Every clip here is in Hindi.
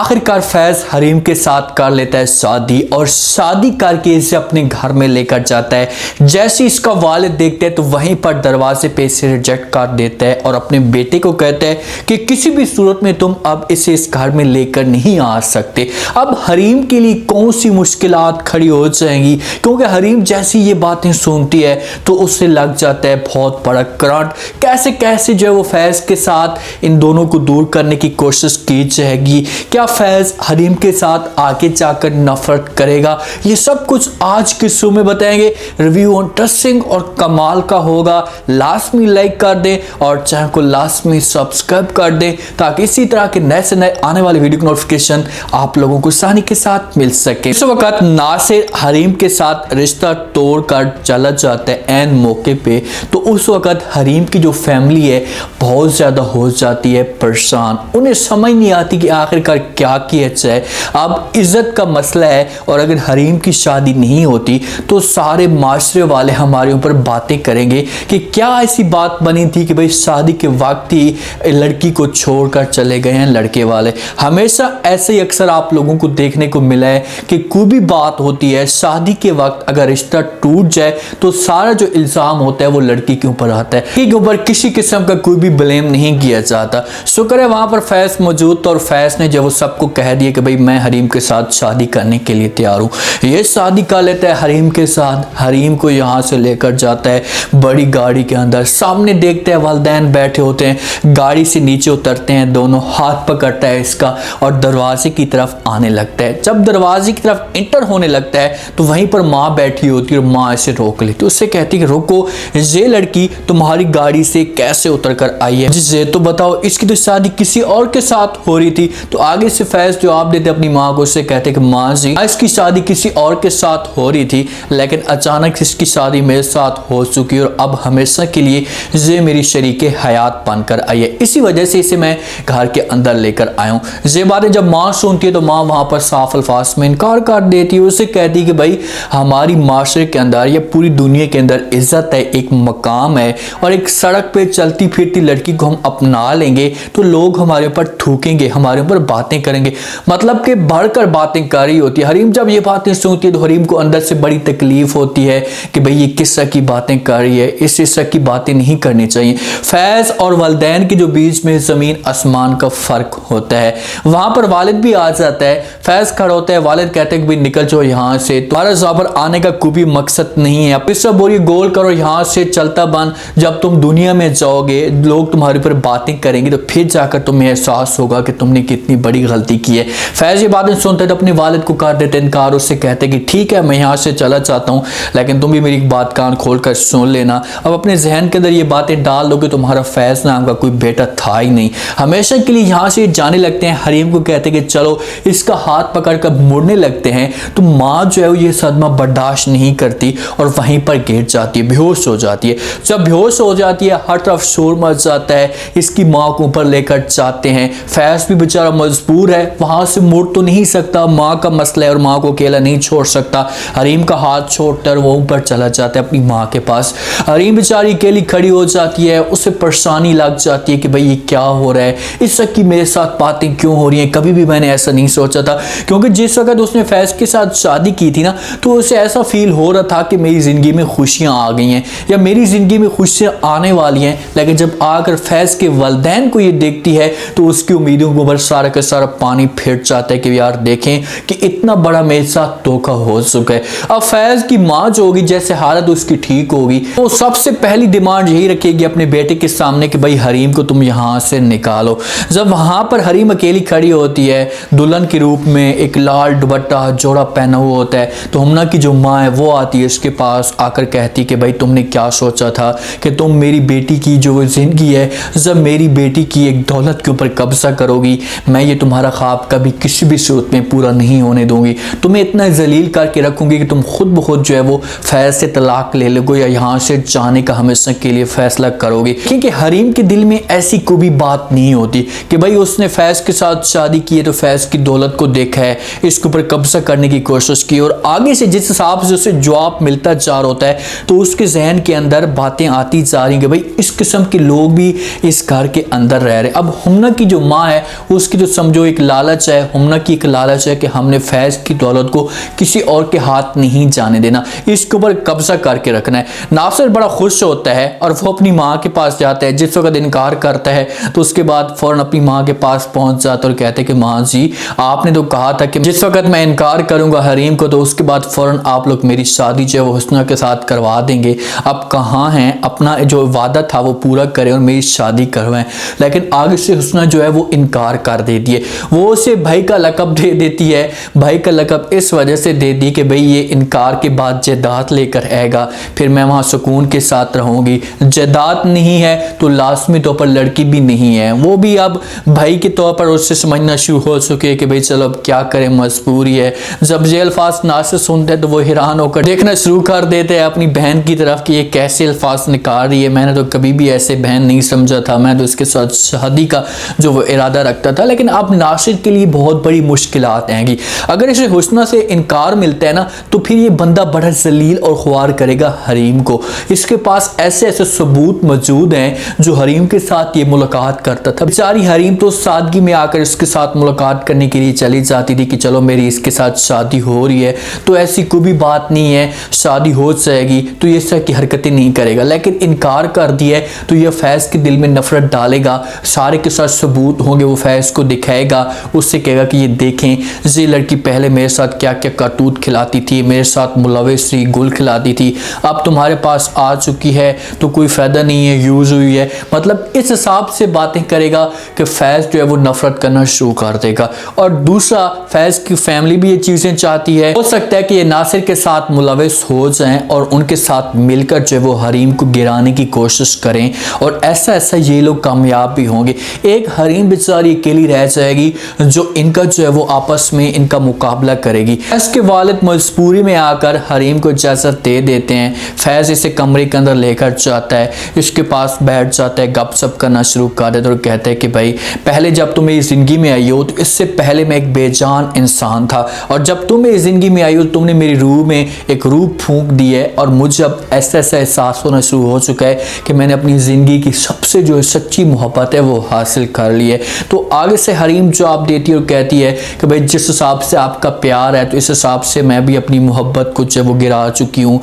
आखिरकार फैज हरीम के साथ कर लेता है शादी और शादी करके इसे अपने घर में लेकर जाता है। जैसे इसका वालिद देखते हैं तो वहीं पर दरवाजे पे इसे रिजेक्ट कर देता है और अपने बेटे को कहता है कि किसी भी सूरत में तुम अब इसे इस घर में लेकर नहीं आ सकते। अब हरीम के लिए कौन सी मुश्किलात खड़ी हो जाएंगी, क्योंकि हरीम जैसी ये बातें सुनती है तो उससे लग जाता है बहुत बड़ा करंट। कैसे कैसे जो है वो फैज के साथ इन दोनों को दूर करने की कोशिश की जाएगी। क्या फैज हरीम के साथ आगे जाकर नफरत करेगा, ये सब कुछ आज के शो में बताएंगे। रिव्यू इंटरेस्टिंग और कमाल का होगा। लास्ट में लाइक कर दें और चैनल को लास्ट में सब्सक्राइब कर दें ताकि इसी तरह के नए से नए आने वाले वीडियो की नोटिफिकेशन आप लोगों को आसानी के साथ मिल सके। इस वक्त नासिर हरीम के साथ रिश्ता तोड़कर चला जाता है एन मौके पे, तो उस वक्त हरीम की जो फैमिली है बहुत ज्यादा हो जाती है परेशान। उन्हें समझ नहीं आती कि आखिरकार क्या किया जाए। अब इज्जत का मसला है और अगर हरीम की शादी नहीं होती तो सारे माशरे वाले हमारे ऊपर बातें करेंगे कि क्या ऐसी बात बनी थी कि भाई शादी के वक्त ही लड़की को छोड़कर चले गए हैं लड़के वाले। हमेशा ऐसे ही अक्सर आप लोगों को देखने को मिला है कि कोई भी बात होती है शादी के वक्त अगर रिश्ता टूट जाए तो सारा जो इल्जाम होता है वो लड़की के ऊपर आता है, के ऊपर किसी किस्म का कोई भी ब्लेम नहीं किया जाता। शुक्र है वहां पर फैज मौजूद था और फैज ने जब वो सबको कह दिया कि भाई मैं हरीम के साथ शादी करने के लिए तैयार हूँ। ये शादी कर लेता है हरीम के साथ। हरीम को यहाँ से लेकर जाता है बड़ी गाड़ी के अंदर। सामने देखते हैं वालिदैन बैठे होते हैं, गाड़ी से नीचे उतरते हैं, दोनों हाथ पकड़ता है इसका और दरवाजे की तरफ आने लगता है। जब दरवाजे की तरफ इंटर होने लगता है तो वहीं पर माँ बैठी होती है और माँ इसे रोक लेती है। उससे कहती है कि रुको, ये लड़की तुम्हारी गाड़ी से कैसे उतर कर आई है, जिससे तो बताओ, इसकी तो शादी किसी और के साथ हो रही थी। तो आगे से फैज जवाब देते अपनी माँ को, उससे कहते कि माँ जी इसकी शादी किसी और के साथ हो रही थी लेकिन अचानक इसकी शादी मेरे साथ हो चुकी है और अब हमेशा के लिए ये मेरी शरीके हयात बनकर आई है, इसी वजह से इसे मैं घर के अंदर लेकर आया हूँ। ये बातें जब माँ सुनती है तो माँ वहां पर साफ अल्फाज में इनकार कर देती है। उसे कहती है कि भाई हमारी माशरे के अंदर या पूरी दुनिया के अंदर इज्जत है, एक मकाम है और एक सड़क पे चलती फिरती लड़की को हम अपना लेंगे तो लोग हमारे ऊपर थूकेंगे, हमारे ऊपर बातें करेंगे, मतलब कि बढ़कर बातें कर रही होती है। हरीम जब ये बातें सुनती है तो हरीम को अंदर से बड़ी तकलीफ होती है कि भाई ये किस तरह की बातें कर रही है, इस तरह की बातें नहीं करनी चाहिए। फैज और वालिदैन के जो बीच में जमीन आसमान का फर्क होता है। वहां पर वालिद भी आ जाता है, फैज खड़ा होता है, वालिद कहते हैं कि भाई निकल जाओ यहाँ से, तुम्हारा यहाँ पर आने का कोई भी मकसद नहीं है, अब इससे बोरिए गोल करो, यहाँ से चलता बन। जब तुम दुनिया में जाओगे लोग तुम्हारे ऊपर बातें करेंगे तो फिर जाकर तुम्हें एहसास होगा कि तुमने कितनी बड़ी गलती की है। फैज ये बातें सुनते तो अपने वालिद को कर देते इनकार। उससे कहते कि ठीक है मैं यहाँ से चला जाता हूँ लेकिन तुम भी मेरी बात कान खोल कर सुन लेना। अब अपने जहन के अंदर ये बातें डाल दो कि तुम्हारा फैज नाम का कोई बेटा था ही नहीं, हमेशा के लिए यहाँ से जाने लगते हैं। हरीम को कहते कि चलो, इसका हाथ पकड़ कर मुड़ने लगते हैं तो माँ जो है वो ये सदमा बर्दाश्त नहीं करती और वहीं पर गिर जाती है, बेहोश हो जाती है। जब बेहोश हो जाती है हर तरफ शोर मच जाता है, इसकी माँ को ऊपर लेकर जाते हैं। फैज भी बेचारा मजबूर है, वहां से मुड़ तो नहीं सकता, माँ का मसला है और माँ को अकेला नहीं छोड़ सकता। हरीम का हाथ छोड़कर वो ऊपर चला जाता है अपनी माँ के पास। हरीम बेचारी अकेली खड़ी हो जाती है, उसे परेशानी लग जाती है कि भाई ये क्या हो रहा है, इस वक्त की मेरे साथ बातें क्यों हो रही हैं, कभी भी मैंने ऐसा नहीं सोचा था। क्योंकि जिस वक्त उसने फैज के साथ शादी की थी ना तो उसे ऐसा फील हो रहा था कि मेरी जिंदगी में खुशियां आ गई हैं या मेरी जिंदगी में खुशियां आने वाली हैं। लेकिन जब आकर फैज के वालिदैन को ये देखती है तो उसकी उम्मीदों के ऊपर सारा का सारा पानी फिर जाता है कि यार देखें कि इतना बड़ा मेरे साथ धोखा हो चुका है। अब फैज की माँ जो होगी, जैसे हालत उसकी ठीक होगी तो सबसे पहली डिमांड यही रखेगी अपने बेटे के सामने कि भाई हरीम को तुम यहाँ से निकालो। जब वहां पर हरीम अकेली खड़ी होती है दुल्हन के रूप में, एक लाल दुपट्टा जोड़ा पहना हुआ होता है, तो हमना की जो माँ है वो आती है इसके पास, आकर कहती कि भाई तुमने क्या सोचा था कि तुम मेरी बेटी की जो जिंदगी है, जब मेरी बेटी की एक दौलत के ऊपर कब्जा करोगी, मैं ये तुम्हारा ख्वाब कभी किसी भी सूरत में पूरा नहीं होने दूंगी, तुम्हें इतना जलील करके रखूंगी कि तुम खुद ब खुद जो है वो फैज से तलाक ले लोगे या यहाँ से जाने का हमेशा के लिए फैसला करोगे। क्योंकि हरीम के दिल में ऐसी कोई भी बात नहीं होती कि भाई उसने फैज के साथ शादी की है तो फैज की दौलत को देखा है, इसके ऊपर कब्जा करने की कोशिश की और आगे से जिस हिसाब से उसे जवाब मिलता जा रहा होता है तो उसके जहन के अंदर बातें आती जा रही कि भाई इस किस्म के लोग भी इस घर के अंदर रह रहे। अब हमना की जो माँ है उसकी तो समझो एक लालच है, हुम्ना की एक लालच है कि हमने फैज़ की दौलत को किसी और के हाथ नहीं जाने देना, इसके ऊपर कब्जा करके रखना है। नासिर बड़ा खुश होता है और वो अपनी माँ के पास जाता है। जिस वक्त इनकार करता है तो उसके बाद फ़ौरन अपनी माँ के पास पहुंच जाता है और कहते हैं कि माँ जी, आपने तो कहा था कि जिस वक्त मैं इनकार करूंगा हरीम को तो उसके बाद फ़ौरन आप लोग मेरी शादी जो है वो हुस्ना के साथ करवा देंगे। अब कहाँ हैं, अपना जो वादा था वो पूरा करें और मेरी शादी करवाएं। लेकिन आगे से हुस्ना जो है वो इनकार कर देती है। वो उसे भाई का लक़ब दे देती है। भाई का लक़ब इस वजह से दे दी कि भाई ये इनकार के बाद जायदाद लेकर आएगा, फिर मैं वहाँ सुकून के साथ रहूँगी। जायदाद नहीं है तो लाजमी तौर पर लड़की भी नहीं है। वो भी अब भाई के तौर पर उससे समझना शुरू हो चुके हैं कि भाई चलो अब क्या करें, मजबूरी है। जब ये अल्फाज नासिर सुनते हैं तो वो हैरान होकर देखना शुरू कर देते हैं अपनी बहन की तरफ कि ये कैसे अल्फाज निकाल रही है। मैंने तो कभी भी ऐसे बहन नहीं समझा था, मैं तो इसके साथ शादी का जो वो इरादा रखता था। लेकिन अब नासिर के लिए बहुत बड़ी मुश्किलात आएंगी। अगर इसे हुस्ना से इनकार मिलता है ना तो फिर ये बंदा बड़ा जलील और ख्वार करेगा हरीम को। इसके पास ऐसे ऐसे सबूत मौजूद हैं जो हरीम के साथ ये मुलाकात करता था। बेचारी हरीम तो सादगी में आकर इसके साथ मुलाकात करने के लिए चली जाती थी कि चलो मेरी इसके साथ शादी हो रही है तो ऐसी कोई भी बात नहीं है, शादी हो जाएगी तो ये इस तरह की हरकतें नहीं करेगा। लेकिन इनकार कर दिया है तो ये फैज़ के दिल में नफरत डालेगा। सारे के साथ सबूत होंगे, वो फैज़ को दिखाएगा, उससे कहेगा कि ये देखें ये लड़की पहले मेरे साथ क्या क्या करतूत खिलाती थी, मेरे साथ मुलविस थी, गुल खिलाती थी, अब तुम्हारे पास आ चुकी है तो कोई फ़ायदा नहीं है, यूज़ हुई है। मतलब इस हिसाब से बातें करेगा कि फैज़ जो है वो नफरत करना शुरू कर देगा। और दूसरा, फैज़ की फैमिली भी ये चीज़ें चाहती है। हो सकता है कि ये नासिर के साथ मुलविस हो जाएं और उनके साथ मिलकर जो है वो हरीम को गिराने की कोशिश करें और ऐसा ऐसा ये लोग कामयाब भी होंगे। एक हरीम बेचारी अकेली रह जाएगी जो इनका जो है वो आपस में इनका मुकाबला करेगी। फैज़ के वालिद मजबूरी में आकर हरीम को इजाज़त दे देते हैं। फैज़ इसे कमरे के अंदर लेकर जाता है, इसके पास बैठ जाता है, गपशप करना शुरू कर देता है और कहता है कि भाई पहले जब तुम मेरी ज़िंदगी में आई हो तो इससे पहले मैं एक बेजान इंसान था और जब तुम मेरी ज़िंदगी में आई हो तुमने मेरी रूह में एक रूह फूंक दी है और मुझे अब ऐसा ऐसा एहसास होना शुरू हो चुका है कि मैंने अपनी ज़िंदगी की सबसे जो सच्ची मोहब्बत है वो हासिल कर ली है। तो आगे से हरीम जवाब देती है और कहती है कि भाई जिस हिसाब से आपका प्यार है तो इस हिसाब से मैं भी अपनी मोहब्बत को जो वो गिरा चुकी हूँ,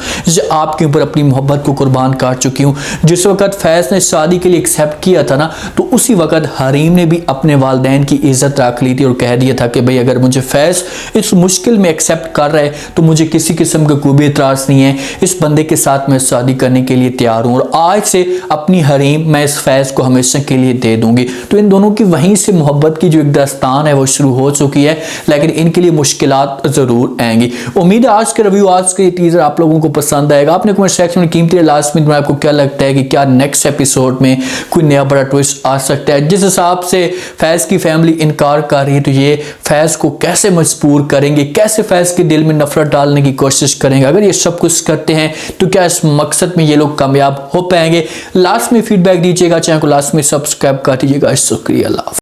आपके ऊपर अपनी मोहब्बत को कुर्बान कर चुकी हूँ। जिस वक्त फैज़ ने शादी के लिए एक्सेप्ट किया था ना तो उसी वक्त हरीम ने भी अपने वालिदैन की इज्जत रख ली थी और कह दिया था कि भाई अगर मुझे फैज़ इस मुश्किल में एक्सेप्ट कर रहा है तो मुझे किसी किस्म का कोई भी एतराज़ नहीं है, इस बंदे के साथ मैं शादी करने के लिए तैयार हूँ और आज से अपनी हरीम मैं इस फैज़ को हमेशा के लिए दे दूंगी। तो इन दोनों की वहीं से मोहब्बत की जो एक दास्तान है वो शुरू हो चुकी है, लेकिन इनके लिए मुश्किलात ज़रूर आएंगी। उम्मीद है आज के रिव्यू, आज के टीजर आप लोगों को पसंद आएगा। आपने कमेंट सेक्शन में कीमती लास्ट में आपको क्या लगता है कि क्या नेक्स्ट एपिसोड में कोई नया बड़ा ट्विस्ट आ सकता है। जिस हिसाब से फैज़ की फैमिली इनकार कर रही है तो ये फैज़ को कैसे मजबूर करेंगे, कैसे फैज़ के दिल में नफरत डालने की कोशिश करेंगे। अगर ये सब कुछ करते हैं तो क्या इस मकसद में ये लोग कामयाब हो पाएंगे। लास्ट में फीडबैक दीजिएगा, चैनल को लास्ट में सब्सक्राइब कर दीजिएगा। शुक्रिया।